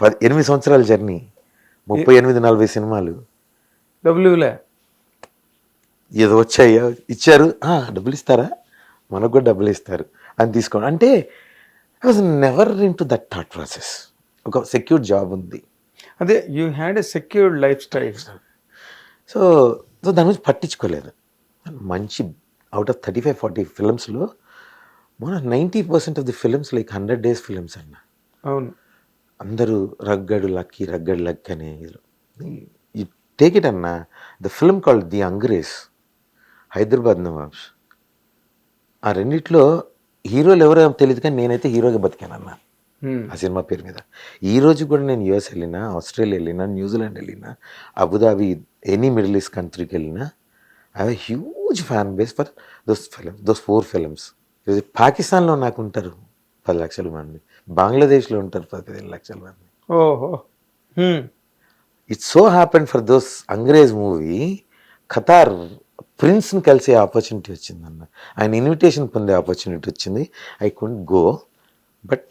8 సంవత్సరాల జర్నీ, 38-40 సినిమాలు. డబ్ల్యూలే ఏదో వచ్చాయో ఇచ్చారు, డబ్బులు ఇస్తారా, మనకు కూడా డబ్బులు ఇస్తారు అని తీసుకోండి అంటే I was never in to that thought process. ఒక సెక్యూర్ జాబ్ ఉంది, అదే you had a secured life style. So so దాని గురించి పట్టించుకోలేదు. మంచి అవుట్ ఆఫ్ 35-40 ఫిల్మ్స్లో మన 90% of the films like 100 days films అన్న. అవును, అందరూ రగ్గడు లక్కీ అనే యూ టేక్ ఇట్ అన్న. The film called the Angrez, Hyderabad nawabs. ఆ రెండిట్లో హీరోలు ఎవరో తెలియదు కానీ నేనైతే హీరోగా బతికానన్నా ఆ సినిమా పేరు మీద. ఈ రోజు కూడా నేను యుఎస్ వెళ్ళినా, ఆస్ట్రేలియా వెళ్ళినా, న్యూజిలాండ్ వెళ్ళినా, అబుదాబి, ఎనీ మిడిల్ ఈస్ట్ కంట్రీకి వెళ్ళినా, I have huge fan base for those 4 films. పాకిస్తాన్లో నాకు ఉంటారు 10 లక్షల మంది, బంగ్లాదేశ్లో ఉంటారు 15 లక్షల మంది. ఓహో. It so happen for those Angrej movie, Qatar ప్రిన్స్ని కలిసే ఆపర్చునిటీ వచ్చిందన్న. ఆయన ఇన్విటేషన్ పొందే ఆపర్చునిటీ వచ్చింది. I couldn't go, but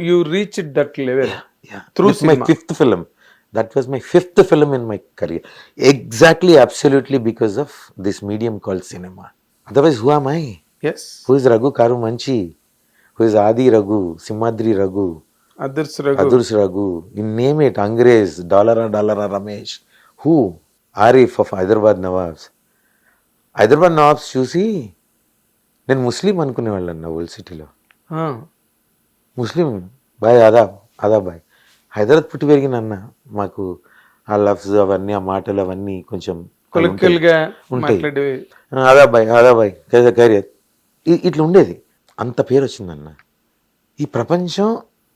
you reached that level through my 5th film. That was my 5th film in my career, exactly, absolutely, because of this medium called cinema. Otherwise, who am I? yes Who is Raghu Karu Manchi? Who is Adi Raghu, Simhadri Raghu, Adurs Raghu, you name it, Angrez, Dollara Ramesh, who? Arif of Hyderabad Nawabs. Hyderabad Nawabs చూసి నేను ముస్లిం అనుకునేవాళ్ళన్న old సిటీలో. ముస్లిం bye, ఆదా bye. Hyderabad పుట్టి పెరిగిన అన్న, మాకు ఆ లఫ్జ్ అవన్నీ, ఆ మాటలు అవన్నీ కొంచెం ఉంటాయి. ఆదా బాయ్ ఖైరియత్ ఇట్లా ఉండేది. అంత పేరు వచ్చిందన్న. ఈ ప్రపంచం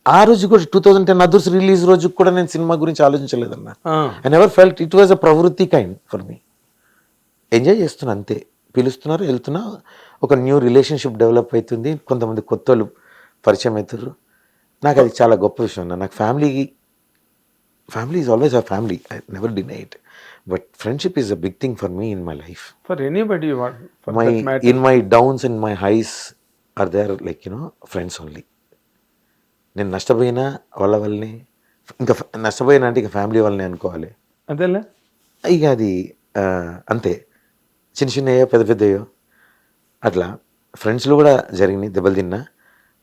ఆ రోజు కూడా 2010 అదుర్స్ రిలీజ్ రోజు కూడా నేను సినిమా గురించి ఆలోచించలేదన్న. I never felt it was a ప్రవృత్తి కైండ్ ఫర్ మీ. ఎంజాయ్ చేస్తున్నా అంతే, పిలుస్తున్నారు వెళ్తున్నా, ఒక న్యూ రిలేషన్షిప్ డెవలప్ అవుతుంది, కొంతమంది కొత్త వాళ్ళు పరిచయం అవుతారు. నాకు అది చాలా గొప్ప విషయం అన్న. నాకు family is always a family, I never deny it, but friendship is a big thing for me in my life. for anybody in my downs and my highs are there, like friends only. నేను నష్టపోయినా వాళ్ళ వల్లనే, ఇంకా నష్టపోయినా అంటే ఇక family వాళ్ళనే అనుకోవాలి. అదేలే, ఇక అది అంతే. చిన్నయో పెద్దయో అట్లా ఫ్రెండ్స్లో కూడా జరిగినాయి, దెబ్బలు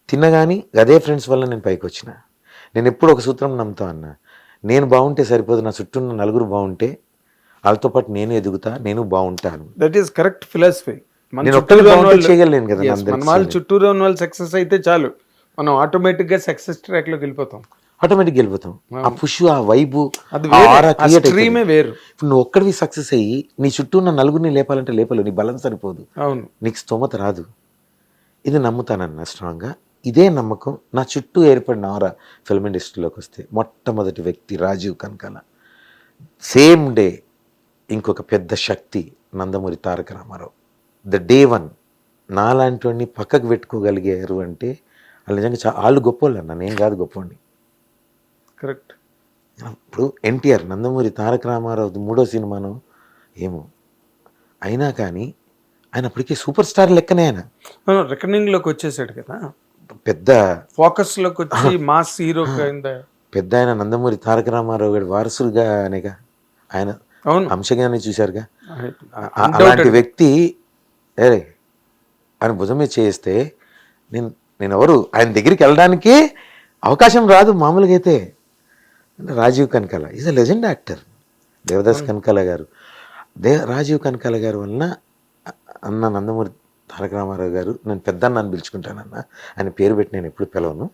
తిన్నా కానీ అదే ఫ్రెండ్స్ వల్ల నేను పైకి వచ్చిన. నేను ఎప్పుడు ఒక సూత్రం నమ్ముతా అన్న, నేను బాగుంటే సరిపోదు, నా చుట్టూ ఉన్న నలుగురు బాగుంటే వాళ్ళతో పాటు నేను ఎదుగుతా, నేను బాగుంటాను. That is correct philosophy. నేను ఒక్కరి బాగుంటే చేయగలను కదా, మన వాళ్ళు చుట్టూరు ఉన్న వాళ్ళు సక్సెస్ అయితే చాలు, మనం ఆటోమేటిక్గా సక్సెస్ ట్రాక్లోకి వెళ్ళిపోతాం. ఆటోమేటిక్గా వెళ్ళిపోతాం. ఆ పుష్, ఆ వైబు, స్ట్రీమే వేరు. ఇప్పుడు నువ్వు ఒక్కడివి సక్సెస్ అయ్యి నీ చుట్టూ ఉన్న నలుగురిని లేపాలంటే లేపలేవు, నీ బలం సరిపోదు, అవును, నీకు స్తోమత రాదు. ఇది నమ్ముతానన్న స్ట్రాంగ్గా. ఇదే నమ్మకం నా చుట్టూ ఏర్పడిన ఆరా ఫిల్మ్ ఇండస్ట్రీలోకి వస్తే. మొట్టమొదటి వ్యక్తి రాజీవ్ కనకాల, సేమ్ డే ఇంకొక పెద్ద శక్తి నందమూరి తారక రామారావు. ద డే 1 నాలాంటి వాడిని పక్కకు పెట్టుకోగలిగారు అంటే వాళ్ళు నిజంగా వాళ్ళు గొప్పోళ్ళు అన్న, నేను కాదు గొప్పోడిని. కరెక్ట్. ఇప్పుడు ఎన్టీఆర్, నందమూరి తారక రామారావు 3వ సినిమాను ఏమో అయినా కానీ ఆయన అప్పటికే సూపర్ స్టార్ లెక్కనే. ఆయన రికనింగ్లోకి వచ్చేసాడు కదా, పెద్ద ఫోకస్లోకి వచ్చి మాస్ హీరో పెద్ద ఆయన. నందమూరి తారక రామారావు గారి వారసుడుగా అనేగా ఆయన అంశగానే చూశారుగా. అలాంటి వ్యక్తి ఆయన భుజం మీద చేస్తే నేను ఎవరు ఆయన దగ్గరికి వెళ్ళడానికి అవకాశం రాదు మామూలుగా అయితే. Rajiv Kanakala is a legend actor. Devadas Kanakala గారు, రాజీవ్ కనకాల గారు వలన అన్న నందమూరి తారక రామారావు గారు, నేను పెద్దన్న అని పిలుచుకుంటానన్న, ఆయన పేరు పెట్టి నేను ఎప్పుడు పిలవను.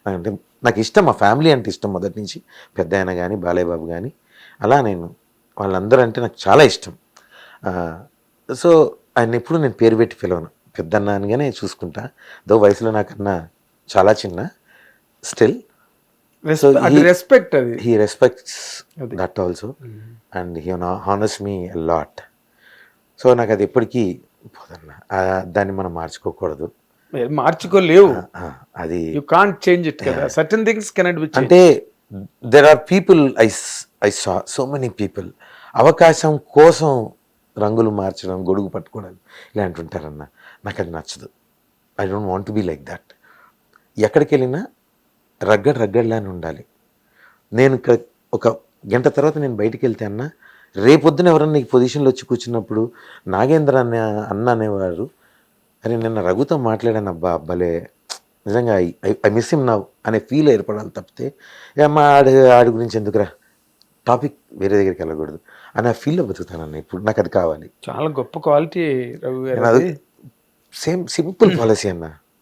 అంటే నాకు ఇష్టం, మా ఫ్యామిలీ అంటే ఇష్టం మొదటి నుంచి. పెద్ద ఆయన కానీ, బాలయ్య బాబు కానీ, అలా నేను వాళ్ళందరూ అంటే నాకు చాలా ఇష్టం. సో ఆయన ఎప్పుడు నేను పేరు పెట్టి పిలవను, పెద్దన్న అనిగానే చూసుకుంటా. దో వయసులో నాకన్నా చాలా చిన్న, still respect, he respects that also and he honours me a lot. So నాకు అది ఎప్పటికీ పోదన్న, దాన్ని మనం మార్చుకోకూడదు, మార్చుకోలేవు. అది యు కాంట్ చేంజ్ ఇట్ కదా, certain things cannot be changed. అంటే there are people, I saw so many people అవకాశం కోసం రంగులు మార్చడం, గొడుగు పట్టుకోవడం ఇలాంటి ఉంటారన్న. నాకు అది నచ్చదు. I don't want to be like that. ఎక్కడికి వెళ్ళినా రగ్గడ్లానే ఉండాలి. నేను ఇక్కడ ఒక గంట తర్వాత నేను బయటికి వెళ్తే అన్న, రేపొద్దున ఎవరన్నా ఈ పొజిషన్లో వచ్చి కూర్చున్నప్పుడు నాగేంద్ర అన్న అనేవారు, అరే నిన్న రఘుతో మాట్లాడాను అబ్బా అబ్బాలే, నిజంగా ఐ మిస్ హిమ్ నవ్ అనే ఫీల్ ఏర్పడాలి తప్పితే అమ్మ ఆడి గురించి ఎందుకురా, టాపిక్ వేరే దగ్గరికి వెళ్ళకూడదు అని ఆ ఫీల్లో బతుకుతానన్న. ఇప్పుడు నాకు అది కావాలి. చాలా గొప్ప క్వాలిటీ రవి గారు. అది సేమ్ సింపుల్ పాలసీ అన్న.